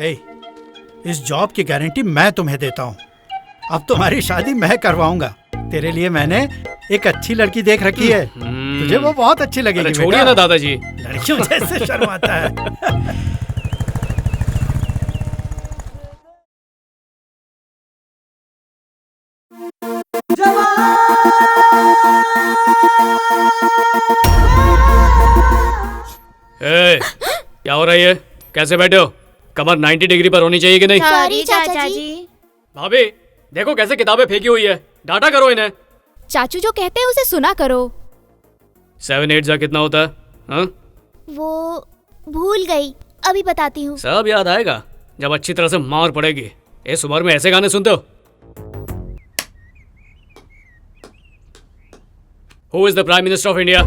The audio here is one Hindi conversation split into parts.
ए, इस जॉब की गारंटी मैं तुम्हें देता हूँ। अब तुम्हारी शादी मैं करवाऊंगा। तेरे लिए मैंने एक अच्छी लड़की देख रखी है, तुझे वो बहुत अच्छी लगेगी। छोड़िए ना दादाजी, लड़कियों जैसे शर्माता है। क्या हो रहा है? कैसे बैठे हो? कमर 90 डिग्री पर होनी चाहिए कि नहीं? सॉरी चाचा जी। भाभी देखो कैसे किताबें फेंकी हुई है, डांटा करो इन्हें। चाचू जो कहते हैं उसे सुना करो। 7 8 जा कितना होता है? हाँ? वो भूल गई, अभी बताती हूँ। सब याद आएगा जब अच्छी तरह से मार पड़ेगी। इस उम्र में ऐसे गाने सुनते हो? Who is the Prime Minister of India?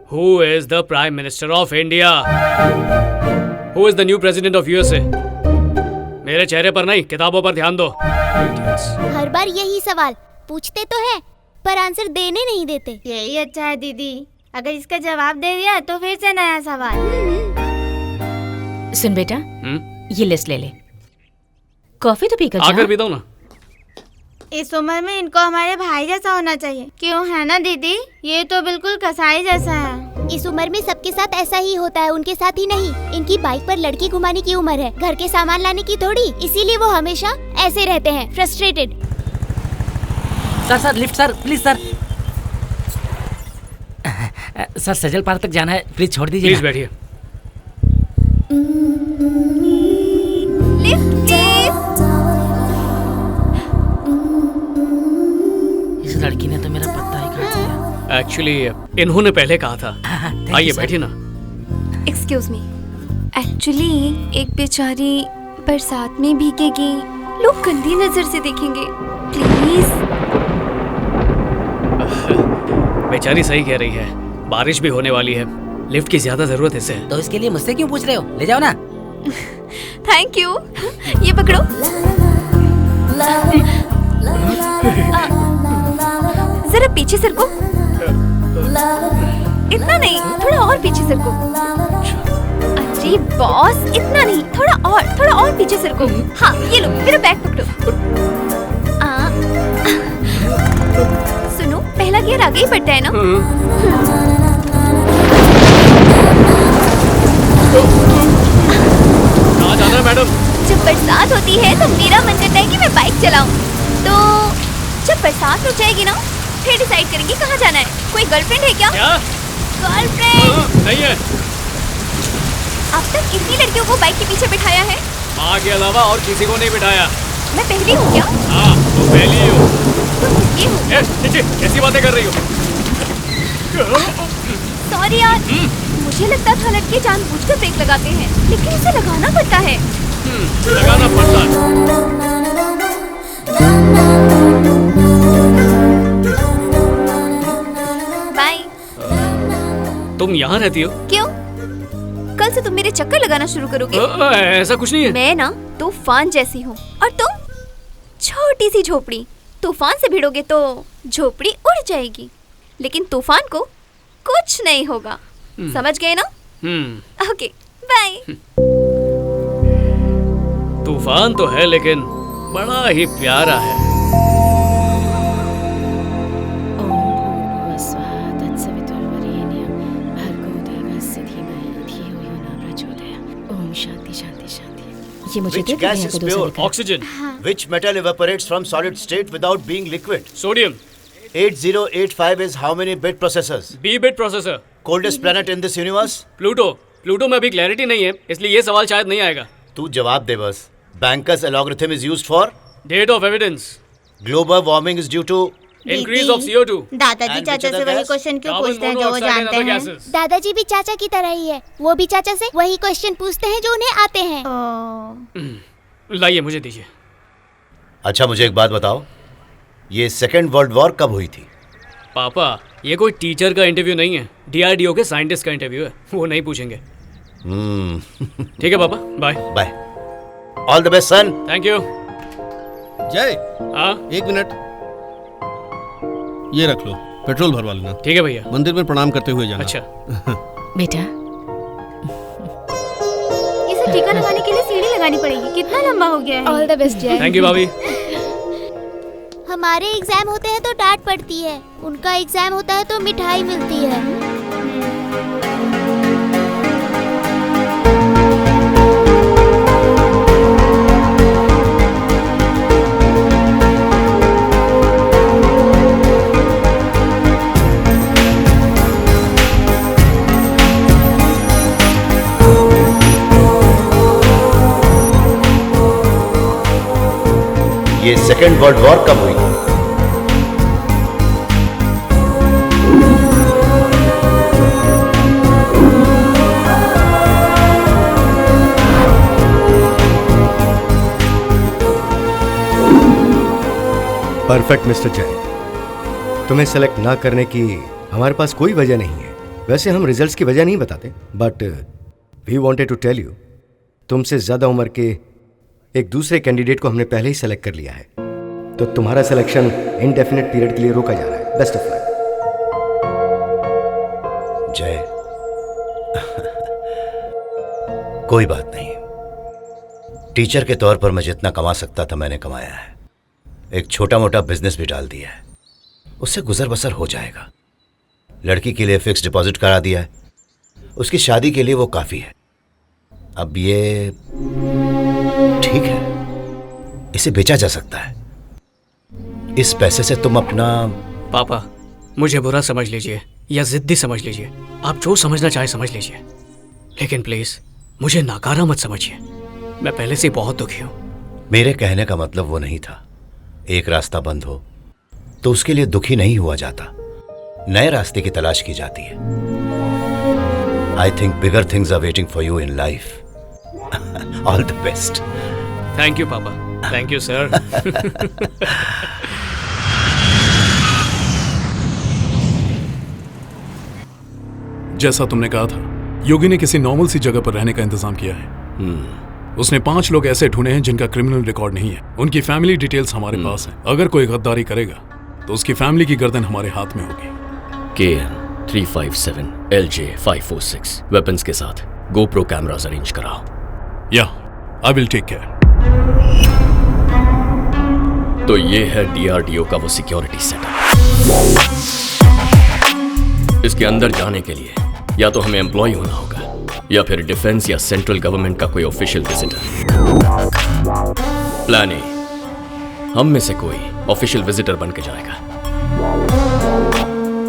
Who is the Prime Minister of India? Who is the new President of USA? मेरे चेहरे पर नहीं, किताबों पर ध्यान दो। हर बार यही सवाल पूछते तो है पर आंसर देने नहीं देते। यही अच्छा है दीदी, अगर इसका जवाब दे दिया तो फिर से नया सवाल। सुन बेटा, ये लिस्ट ले ले। कॉफी तो पीकर आकर भी दो ना। इस उम्र में इनको हमारे भाई जैसा होना चाहिए, क्यों है ना दीदी? ये तो बिल्कुल कसाई जैसा है। इस उम्र में सबके साथ ऐसा ही होता है, उनके साथ ही नहीं। इनकी बाइक पर लड़की घुमाने की उम्र है, घर के सामान लाने की थोड़ी। इसीलिए वो हमेशा ऐसे रहते हैं, frustrated. Sir lift sir, please sir. Sir Sajal park तक जाना है, प्लीज छोड़ दीजिए। प्लीज बैठिए। Lift please. इस लड़की ने तो मेरा पत्ता ही काट दिया। एक्चुअली इन्होंने पहले कहा था। आइए बैठिए ना। एक्सक्यूज मी, एक्चुअली एक बेचारी बरसात में भीगेगी, लोग गंदी नजर से देखेंगे, प्लीज। बेचारी सही कह रही है, बारिश भी होने वाली है, लिफ्ट की ज्यादा जरूरत है इसे। तो इसके लिए मुझसे क्यों पूछ रहे हो? ले जाओ ना। Thank you. ये पकड़ो। जरा पीछे सरको। इतना नहीं, थोड़ा और पीछे सरको। अरे बॉस, इतना नहीं, थोड़ा और पीछे सरको। हाँ ये लो, मेरा बैग पकड़ो। सुनो, पहला गियर आगे ही पड़ता है ना? कहाँ जाना है मैडम? जब बरसात होती है तो मेरा मन करता है कि मैं बाइक चलाऊं। तो जब बरसात रुक जाएगी ना, फिर डिसाइड करेंगे कहाँ जाना है। कोई गर्लफ्रेंड है क्या? गर्लफ्रेंड नहीं है। अब तक कितनी लड़कियों को बाइक के पीछे बिठाया है? माँ के अलावा और किसी को नहीं बिठाया। मैं पहली हूँ क्या? हाँ तो पहली ही हो। ये हूँ। कैसी बातें कर रही हो? सॉरी यार, मुझे लगता था लड़के जानबूझकर ब्रेक लगाते हैं, लेकिन इसे लगाना पड़ता है। लगाना पड़ता है। बाय। तुम यहाँ रहती हो? क्यों? कल से तुम मेरे चक्कर लगाना शुरू करोगे? ऐसा कुछ नहीं है। मैं ना तूफान जैसी हूँ और तुम छोटी सी झोपड़ी। तूफान से भिड़ोगे तो झोपड़ी उड़ जाएगी, लेकिन तूफान को कुछ नहीं होगा। समझ गए ना? Okay bye. तूफान तो है लेकिन बड़ा ही प्यारा है। ये मुझे Which gas is pure? Oxygen. Which metal evaporates from solid state without being liquid? Sodium. 8085 is how many bit processors? B bit processor. Coldest planet in this universe? Pluto. Pluto में अभी क्लैरिटी नहीं है, इसलिए ये सवाल शायद नहीं आएगा। तू जवाब दे बस। Banker's algorithm is used for? Date of evidence. Global warming is due to? Increase of CO2। दादाजी And चाचा which से other वही gas? क्वेश्चन क्यों कार्बन पूछते हैं जो वो मोनोऑक्साइड एंड जानते अदर हैं? गैसेस। दादाजी भी चाचा की तरह ही है, वो भी चाचा से वही क्वेश्चन पूछते हैं जो उन्हें आते हैं। लाइए मुझे दीजिए। अच्छा मुझे एक बात बताओ, ये सेकेंड वर्ल्ड वॉर कब हुई थी? पापा ये कोई टीचर का इंटरव्यू नहीं है, DRDO के साइंटिस्ट का इंटरव्यू है, वो नहीं पूछेंगे। ठीक है पापा, bye bye. All the best son. Thank you. Jai, हाँ एक मिनट, ये रख लो, पेट्रोल भरवा लेना। ठीक है भैया। मंदिर में प्रणाम करते हुए जाना। अच्छा बेटा, इसे टीका लगाने के लिए सीढ़ी लगानी पड़ेगी। कितना लंबा हो गया है। ऑल द बेस्ट जय। थैंक यू भाभी। हमारे एग्जाम होते हैं तो डांट पड़ती है, उनका एग्जाम होता है तो मिठाई मिलती है। ये सेकेंड वर्ल्ड वॉर कब हुई? परफेक्ट मिस्टर जय, तुम्हें सेलेक्ट ना करने की हमारे पास कोई वजह नहीं है। वैसे हम रिजल्ट्स की वजह नहीं बताते, but we wanted to tell you, तुमसे ज्यादा उम्र के एक दूसरे कैंडिडेट को हमने पहले ही सेलेक्ट कर लिया है, तो तुम्हारा सिलेक्शन इनडेफिनेट पीरियड के लिए रोका जा रहा है। Best of luck. जय, कोई बात नहीं। टीचर के तौर पर मैं जितना कमा सकता था मैंने कमाया है। एक छोटा मोटा बिजनेस भी डाल दिया है, उससे गुजर बसर हो जाएगा। लड़की के लिए फिक्स डिपॉजिट करा दिया है, उसकी शादी के लिए वो काफी है। अब ये ठीक है, इसे बेचा जा सकता है। इस पैसे से तुम अपना... पापा, मुझे बुरा समझ लीजिए या जिद्दी समझ लीजिए, आप जो समझना चाहे समझ लीजिए, लेकिन प्लीज मुझे नाकारा मत समझिए। मैं पहले से बहुत दुखी हूं। मेरे कहने का मतलब वो नहीं था। एक रास्ता बंद हो तो उसके लिए दुखी नहीं हुआ जाता, नए रास्ते की तलाश की जाती है। I think bigger things are waiting for you in life. All the best. Thank you पापा, थैंक यू सर। जैसा तुमने कहा था, योगी ने किसी नॉर्मल सी जगह पर रहने का इंतजाम किया है। उसने 5 लोग ऐसे ढूंढे हैं जिनका क्रिमिनल रिकॉर्ड नहीं है। उनकी फैमिली डिटेल्स हमारे पास है। अगर कोई गद्दारी करेगा तो उसकी फैमिली की गर्दन हमारे हाथ में होगी। KN 357 LJ 546 वेपन्स के साथ GoPro कैमरास अरेंज कराओ। या आई विल टेक केयर। तो ये है DRDO का वो सिक्योरिटी सेटअप। इसके अंदर जाने के लिए या तो हमें एम्प्लॉय होना होगा या फिर डिफेंस या सेंट्रल गवर्नमेंट का कोई ऑफिशियल विजिटर। प्लान ए, हम में से कोई ऑफिशियल विजिटर बन के जाएगा।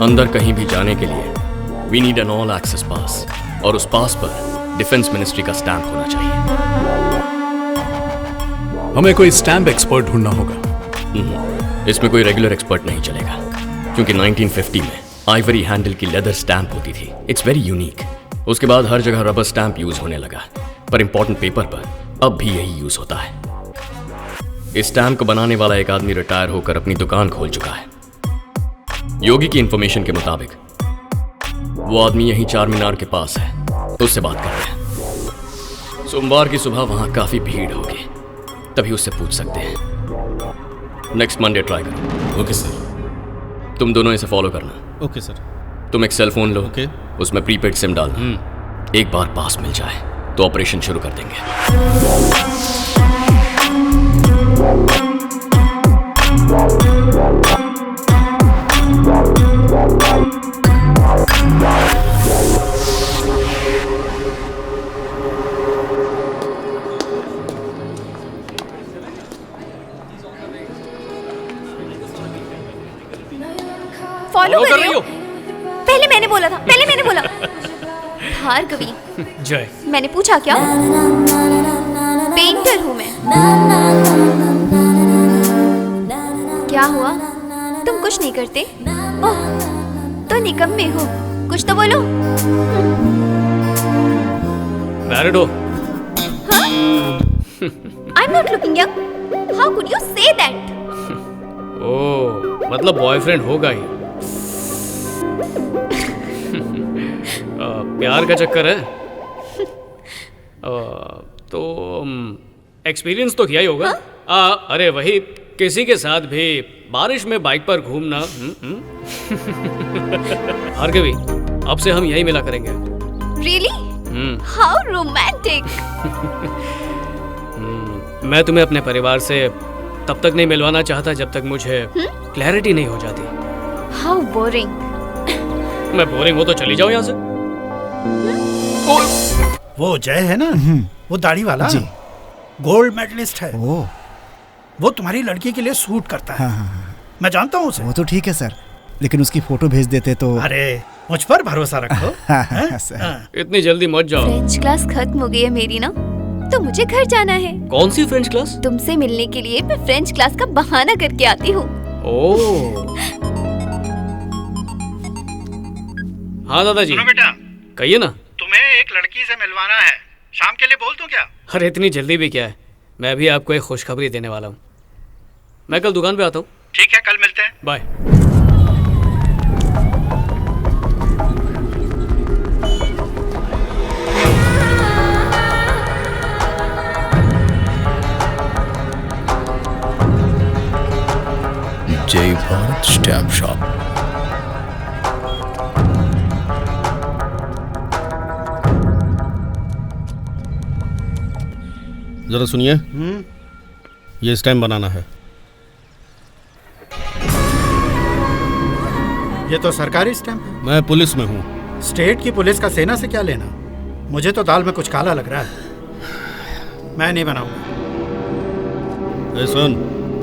अंदर कहीं भी जाने के लिए we need an all access pass, और उस पास पर डिफेंस मिनिस्ट्री का स्टैंप होना चाहिए। हमें कोई स्टैंप एक्सपर्ट ढूंढना होगा। इसमें कोई रेगुलर एक्सपर्ट नहीं चलेगा, क्योंकि 1950 में आइवरी हैंडल की लेदर स्टैंप होती थी। It's very unique. उसके बाद हर जगह रबर स्टैंप यूज होने लगा, पर इंपॉर्टेंट पेपर पर अब भी यही यूज होता है। इस स्टैंप को बनाने वाला एक आदमी रिटायर होकर अपनी दुकान खोल चुका है। योगी की इंफॉर्मेशन के मुताबिक वो आदमी यहीं चार मीनार के पास है, उससे बात करते हैं। सोमवार की सुबह वहां काफी भीड़ होगी, तभी उससे पूछ सकते हैं। नेक्स्ट मंडे ट्राई करो। Okay sir. तुम दोनों इसे फॉलो करना। Okay sir. तुम एक सेल फोन लो, ओके। उसमें प्रीपेड सिम डालना। एक बार पास मिल जाए तो ऑपरेशन शुरू कर देंगे। फॉलो कर रही हो? पहले मैंने बोला था, पहले मैंने बोला। भार्गवी, जय, मैंने पूछा क्या? पेंटर हूँ मैं। क्या हुआ? तुम कुछ नहीं करते? ओह, तो निकम्मे हो। कुछ तो बोलो। मैरिड हो? I'm not looking young. How could you say that? ओह, मतलब बॉयफ्रेंड होगा ही। प्यार का चक्कर है। तो एक्सपीरियंस तो किया ही होगा। अरे वही, किसी के साथ भी बारिश में बाइक पर घूमना। भार्गवी, अब से हम यही मिला करेंगे। Really? How romantic. मैं तुम्हें अपने परिवार से तब तक नहीं मिलवाना चाहता जब तक मुझे क्लैरिटी नहीं हो जाती। How boring. मैं बोरिंग हो तो चली जाओ यहाँ से। वो जय है ना, वो दाढ़ी वाला जी, गोल्ड मेडलिस्ट है। वो तुम्हारी लड़की के लिए सूट करता है। मैं जानता हूँ उसे। वो तो ठीक है सर, लेकिन उसकी फोटो भेज देते तो। अरे मुझ पर भरोसा रखो। इतनी जल्दी मत जाओ। फ्रेंच क्लास खत्म हो गई है मेरी ना, तो मुझे घर जाना है। कौन सी फ्रेंच क्लास? तुमसे मिलने के लिए मैं फ्रेंच क्लास का बहाना करके आती हूँ। हाँ दादाजी। सुनो बेटा, कहिए ना। तुम्हें एक लड़की से मिलवाना है, शाम के लिए बोल दूं क्या? अरे इतनी जल्दी भी क्या है, मैं भी आपको एक खुशखबरी देने वाला हूँ। मैं कल दुकान पे आता हूँ। ठीक है, कल मिलते हैं। बाय। जय भारत स्टैम्प शॉप। जरा सुनिए, ये स्टैम्प बनाना है। ये तो सरकारी स्टैम्प। मैं पुलिस में हूँ। स्टेट की पुलिस का सेना से क्या लेना? मुझे तो दाल में कुछ काला लग रहा है। मैं नहीं बनाऊंगा। ए सुन,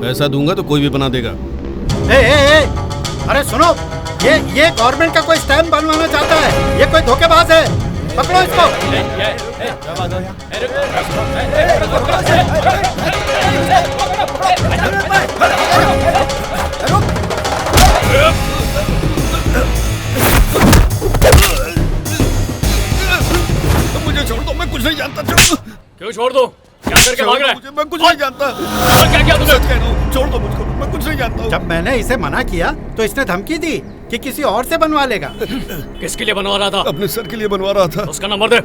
पैसा दूंगा तो कोई भी बना देगा। ए, अरे सुनो, ये गवर्नमेंट का कोई स्टैम्प बनवाना चाहता है। ये कोई धोखेबाज है, पकड़ो इसको। मुझे छोड़ दो, मैं कुछ नहीं जानता। क्यों छोड़ दो? क्या करके भाग रहा है? मैं कुछ नहीं जानता। क्या किया तुमने? छोड़ दो मुझको, मैं कुछ नहीं जानता। जब मैंने इसे मना किया तो इसने धमकी दी कि किसी और से बनवा लेगा। किसके लिए बनवा रहा था? अपने सर के लिए बनवा रहा था। उसका नंबर दे,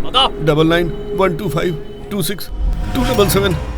बता। 99 125 26 277।